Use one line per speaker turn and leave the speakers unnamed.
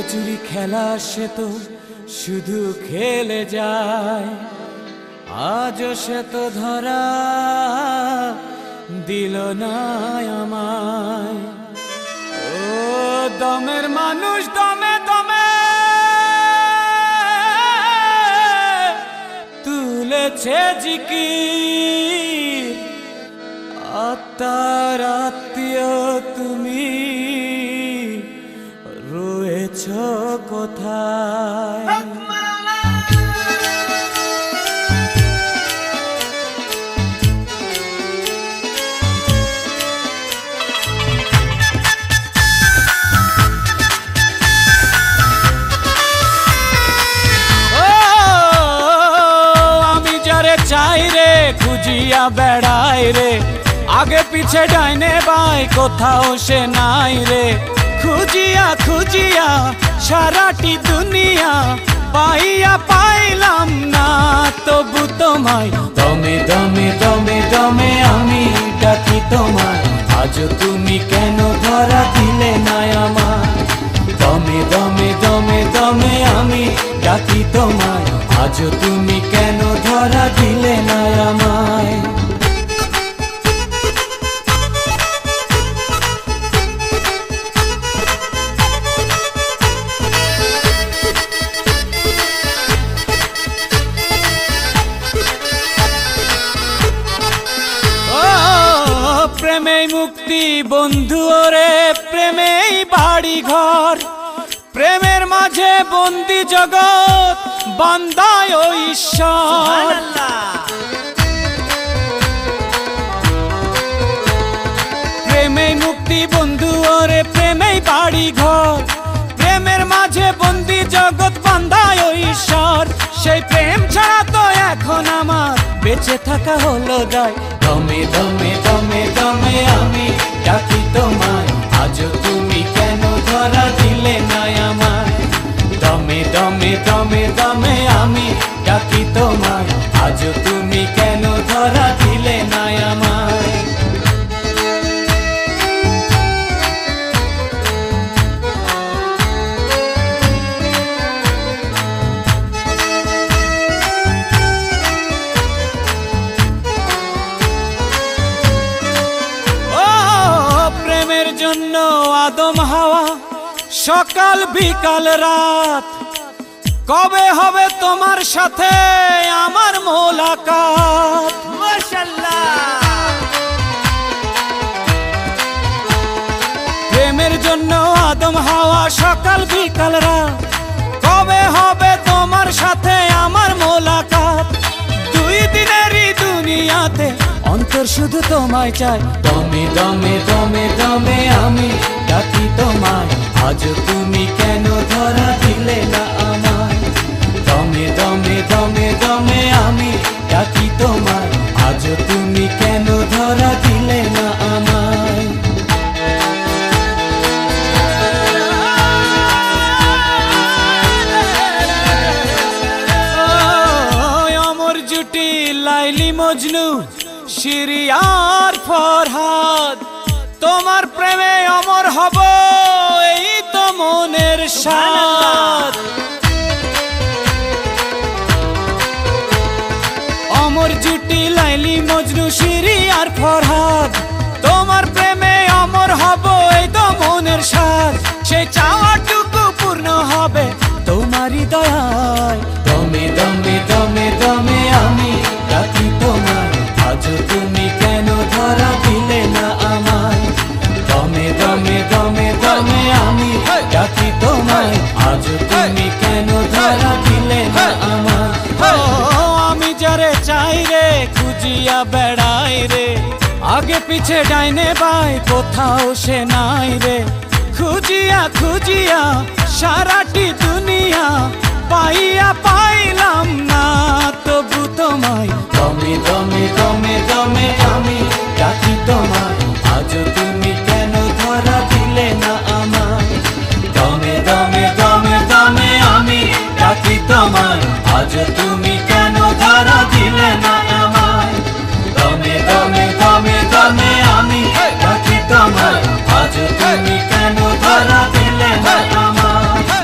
লুকোচুরি খেলা সে তো শুধু খেলে যায়, আজও সে তো ধরা দিল না আমায়। ও দমের মানুষ দমে দমে তুলেছে জিকির, আত্মার আত্মীয় তুমি রয়েছ কোথায়? আমি যারে চাই রে খুঁজিয়া বেড়াই রে, আগে পিছে ডাইনে বাই কোথাও সে নাই রে। খুঁজিয়া খুঁজিয়া সারাটি দুনিয়া পাইয়া পাইলাম না, তবু তোমায় দমে দমে দমে দমে আমি ডাকি তোমায়, আজ তুমি কেন ধরা দিলে না আমায়? দমে দমে দমে দমে আমি ডাকি তোমায়, আজ তুমি কেন ধরা দিলে না আমায়? প্রেমেই মুক্তি বন্ধু ওরে, প্রেমেই বাড়ি ঘর, প্রেমের মাঝে বন্দি জগৎ বান্দায় ও ঈশ্বর। প্রেমেই মুক্তি বন্ধু ওরে, প্রেমেই বাড়ি ঘর, প্রেমের মাঝে বন্দি জগৎ বান্দায় ও ঈশ্বর। সেই প্রেম ছাড়া তো এখন আমার বেঁচে থাকা হলো দায়। দমে দমে দমে দমে আমি ডাকি তোমায়, আজ তুমি কেন ধরা দিলে না আমায়? দমে দমে দমে দমে আমি ডাকি তোমায়, আজ তুমি কেন ধরা দিলে না আমায়? প্রেমের জন্য আদম হাওয়া সকাল বিকাল রাত, কবে হবে তোমার সাথে আমার মোলাকাত? মাশাআল্লাহ। প্রেমের জন্য আদম হাওয়া সকাল বিকাল রাত, কবে হবে তোমার সাথে আমার মোলাকাত? দুই দিনেরই দুনিয়াতে অন্তর শুধু তোমায় চাই। দমে দমে দমে দমে আমি ডাকি তোমায়, আজ তুমি কেন ধরা দিলে না আমায়? দমে দমে দমে দমে আমি ডাকি তোমায়, আজ তুমি কেন ধরা দিলে না আমায়? অমর জুটি লাইলি মজনু শিরিয়ার ফরহাদ, তোমার প্রেমে অমর হব এই তো মনের সাথ। অমর জুটি লাইলি মজনু শিরিয়ার ফরহাদ, তোমার প্রেমে অমর হব এই তো মনের সাথ। সেই চাওয়াটুকু পূর্ণ হবে তোমারই দয়ায়। দমে দমে দমে দমে আমি ডাকি তোমায়, আজ তুমি কেন ধরা দিলে না আমায়? দমে দমে দমে দমে আমি ডাকি তোমায়, আজ তুমি কেন ধরা দিলে না আমায়? আমি যারে চাই রে খুঁজিয়া বেড়াই রে, আগে পিছে ডাইনে বাই কোথাও সে নাই রে। খুঁজিয়া খুঁজিয়া সারাটি দুনিয়া পাইয়া পাইলাম না, তবু